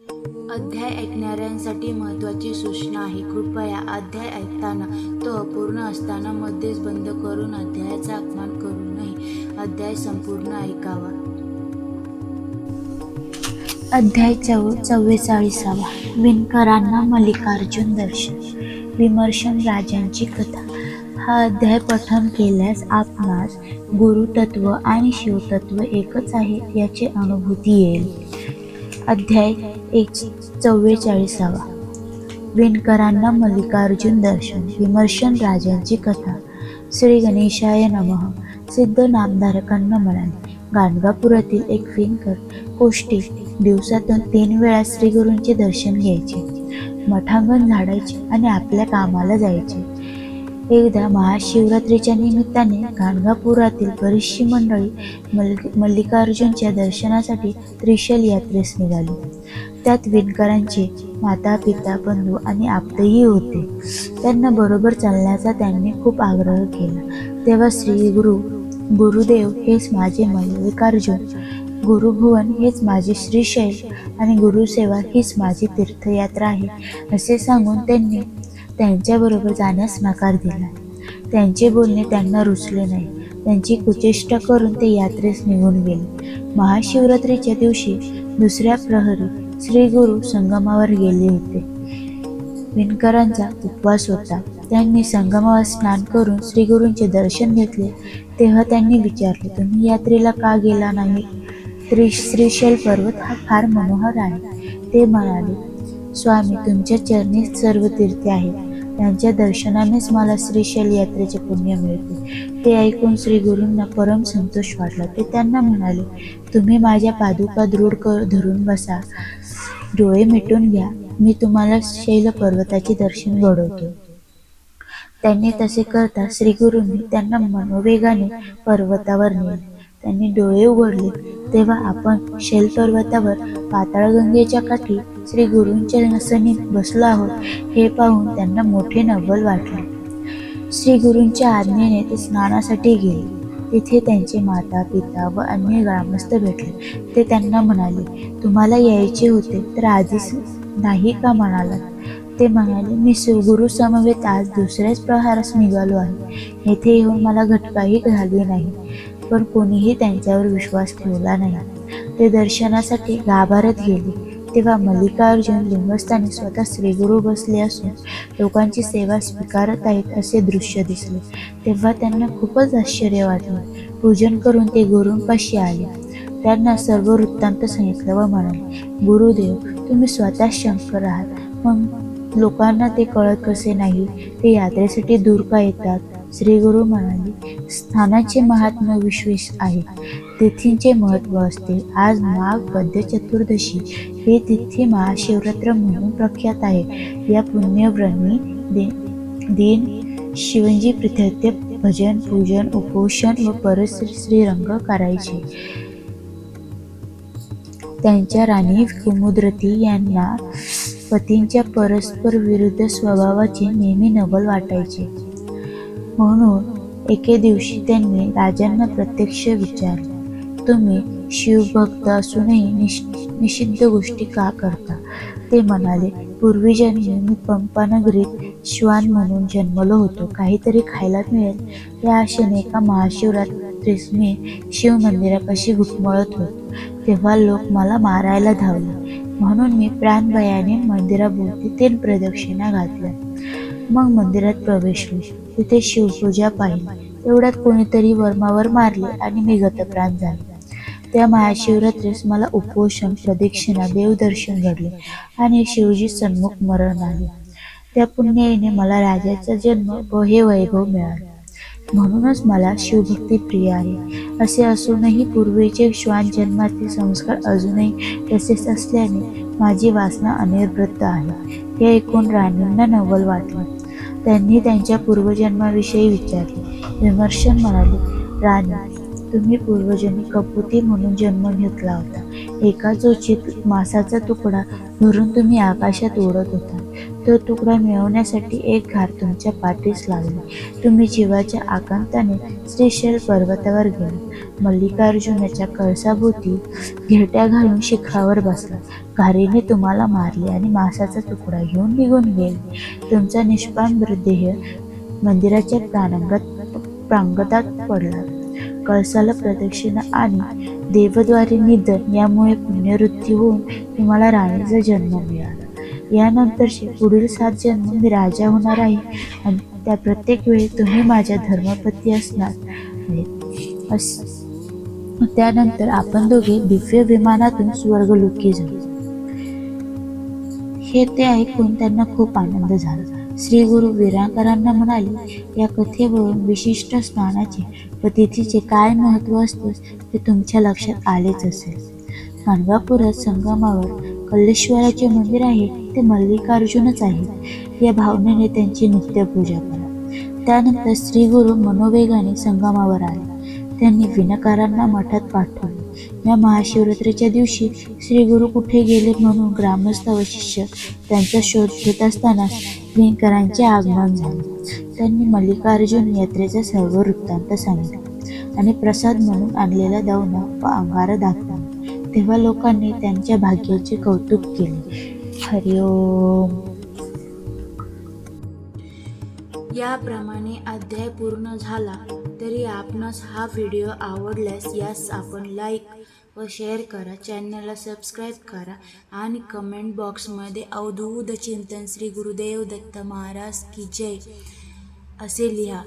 अध्याय ऐकणाऱ्यांसाठी महत्त्वाची सूचना आहे. कृपया अध्याय ऐकताना तो अपूर्ण असताना मध्येच बंद करून अध्यायाचा अपमान करू नये. अध्याय संपूर्ण ऐकावा. अध्याय 44. विणकरांना मल्लिकार्जुन दर्शन. विमर्शन राजांची कथा. हा अध्याय पठन केल्यास आपणास गुरुतत्व आणि शिवतत्व एकच आहे याची अनुभूती येईल. अध्याय 44. विणकरांना मल्लिकार्जुन दर्शन. विमर्शन राजांची कथा. श्री गणेशाय नमः. सिद्ध नामधारकांना म्हणाले, गाणगापुरातील एक विणकर कोष्टी दिवसातून 3 वेळा श्रीगुरूंचे दर्शन घ्यायचे, मठांगण झाडायचे आणि आपल्या कामाला जायचे. एकदा महाशिवरात्रीच्या निमित्ताने गाणगापुरातील बरीचशी मंडळी मल्लिकार्जुनच्या दर्शनासाठी त्रिशैल यात्रेस निघाली. त्यात विणकरांचे माता पिता बंधू आणि आप्तही होते. त्यांना बरोबर चालण्याचा त्यांनी खूप आग्रह केला. तेव्हा श्री गुरुदेव हेच माझे मल्लिकार्जुन, गुरुभुवन हेच माझे श्रीशैल आणि गुरुसेवा हीच माझी तीर्थयात्रा आहे असे सांगून त्यांनी त्यांच्याबरोबर जाण्यास नकार दिला. त्यांचे बोलणे त्यांना रुचले नाही. त्यांची कुचेष्टा करून ते यात्रेस निघून गेले. महाशिवरात्रीच्या दिवशी दुसऱ्या प्रहरी श्री गुरु संगमावर गेले होते. विणकरांचा उपवास होता. त्यांनी संगमावर स्नान करून श्रीगुरूंचे दर्शन घेतले. तेव्हा त्यांनी विचारले, तुम्ही यात्रेला का गेला नाही? श्रीशैल पर्वत हा फार मनोहर आहे. ते म्हणाले, स्वामी, तुमच्या चरणी सर्व तीर्थे आहेत. त्यांच्या दर्शनानेच मला श्रीशैल यात्रेचे पुण्य मिळते. ते ऐकून श्री गुरूंना परम संतोष वाटला. ते त्यांना म्हणाले, तुम्ही माझ्या पादुका दृढ धरून बसा, डोळे मिटून घ्या, मी तुम्हाला शैल पर्वताचे दर्शन घडवतो. त्यांनी तसे करता श्रीगुरूंनी त्यांना मनोवेगाने पर्वतावर नेले. त्यांनी डोळे उघडले तेव्हा आपण शैल पर्वतावर पाताळगंगेच्या काठी श्री गुरूंच्या नसनीत बसलो आहोत हे पाहून त्यांना मोठे नवल वाटले. श्री गुरूंच्या आज्ञेने ते स्नानासाठी गेले. तिथे त्यांचे माता पिता व अन्य ग्रामस्थ भेटले. ते त्यांना म्हणाले, तुम्हाला यायचे होते तर आधीच नाही का म्हणालात? ते म्हणाले, मी गुरु समवेत आज दुसऱ्याच प्रहारास निघालो आहे. येथे येऊन मला घटकाही झाली नाही. पण कोणीही त्यांच्यावर विश्वास ठेवला नाही. ते दर्शनासाठी गाभाऱ्यात गेले. तेव्हा मल्लिकार्जुन लिंगस्थानी स्वतः श्रीगुरू बसले असून लोकांची सेवा स्वीकारत आहेत असे दृश्य दिसले. तेव्हा त्यांना खूपच आश्चर्य वाटले. पूजन करून ते गुरूंपाशी आले. त्यांना सर्व वृत्तांत सांगितलं व म्हणाले, गुरुदेव, तुम्ही स्वतः शंकर आहात, मग लोकांना ते कळत कसे नाही? ते यात्रेसाठी दूर का येतात? श्री गुरु म्हणाले, स्थानाचे महात्म्य विशेष आहे, तिथींचे महत्त्व असते. आज माघ वद्य चतुर्दशी ही तिथी महाशिवरात्र म्हणून प्रख्यात आहे. या पुण्यव्रणी दिन शिवजी प्रीत्यर्थ भजन, पूजन, उपोषण व परस्त्री श्रीरंग करायचे. त्यांच्या राणी कुमुद्रती यांना पतींच्या परस्पर विरुद्ध स्वभावाचे नेहमी नवल वाटायचे. म्हणून एके दिवशी त्यांनी राजांना प्रत्यक्ष विचारले, तुम्ही शिवभक्त असूनही निषिद्ध गोष्टी का करता? ते म्हणाले, पूर्वीजन्मी मी पंपानगरीत श्वान म्हणून जन्मलो होतो. काहीतरी खायला मिळेल या आशेने एका महाशिवरात्रीस मी शिव मंदिरापाशी घुटमळत होतो. तेव्हा लोक मला मारायला धावले. म्हणून मी प्राणभयाने मंदिराभोवती 3 प्रदक्षिणा घातल्या. मग मंदिरात प्रवेशलो. तिथे शिवपूजा पाहिली. तेवढ्यात कोणीतरी वर्मावर मारले आणि मी गतप्राण झाले. त्या महाशिवरात्रीस मला उपोषण, प्रदक्षिणा, देवदर्शन घडले आणि शिवजी सन्मुख मरण आले. त्या पुण्याईने मला राजाचा जन्म व हे वैभव मिळाले. म्हणूनच मला शिवभक्ती प्रिय आहे. असे असूनही पूर्वीचे श्वान जन्माचे संस्कार अजूनही तसेच असल्याने माझी वासना अनिर्वृत्त आहे. हे ऐकून राणींना नवल वाटले. त्यांनी त्यांच्या पूर्वजन्माविषयी विचारले. विमर्शन म्हणाले, राणी, तुम्ही पूर्वजन्मी कपुती म्हणून जन्म घेतला होता. एका चोचीत मांसाचा तुकडा धरून तुम्ही आकाशात उडत होता. तो तुकडा मिळवण्यासाठी एक घार तुमच्या पाठीस लागली. तुम्ही जीवाच्या आकांताने श्रीशैल पर्वतावर गेला. मल्लिकार्जुनाच्या कळसाभोवती घिरट्या घालून शिखरावर बसला. घारीने तुम्हाला मारले आणि मांसाचा तुकडा घेऊन निघून गेले. तुमचा निष्पाप मृतदेह मंदिराच्या प्रांगणात पडला. कळसाला प्रदक्षिणा आणि देवद्वारे निधन यामुळे पुण्यवृत्ती होऊन तुम्हाला राणीचा जन्म मिळाला. यानंतरचे पुढील 7 जन्म मी राजा होणार आहे आणि त्या प्रत्येक वेळी तुम्ही माझ्या धर्मपती असणार त्यानंतर आपण दोघे दिव्य विमानातून स्वर्गलोकी जाऊ. हे ते ऐकून त्यांना खूप आनंद झाला. श्री गुरु वीरांकरांना म्हणाले, या कथेवरून विशिष्ट स्नानाचे व तिथीचे काय महत्त्व असते ते तुमच्या लक्षात आलेच असेल. गाणगापुरात संगमावर कल्लेश्वराचे मंदिर आहे ते मल्लिकार्जुनच आहे या भावनेने त्यांची नित्यपूजा करा. त्यानंतर श्री गुरु मनोवेगाने संगमावर आले. त्यांनी विणकरांना मठात पाठवले. या महाशिवरात्रीच्या दिवशी श्री गुरु कुठे गेले म्हणून ग्रामस्थ व शिष्य त्यांचा शोध घेत असताना विणकरांचे आगमन झाले. त्यांनी मल्लिकार्जुन यात्रेचा सर्व वृत्तांत सांगितला आणि प्रसाद म्हणून आणलेला दवना व अंगारा दाखवला. तेव्हा लोकांनी त्यांच्या भाग्याचे कौतुक केले. हरिओम. याप्रमाणे अध्याय पूर्ण झाला. तरी आपणास हा व्हिडिओ आवडल्यास यास आपण लाईक व शेअर करा, चॅनलला सबस्क्राईब करा आणि कमेंट बॉक्समध्ये अवधूत चिंतन श्री गुरुदेव दत्त महाराज की जय असे लिहा.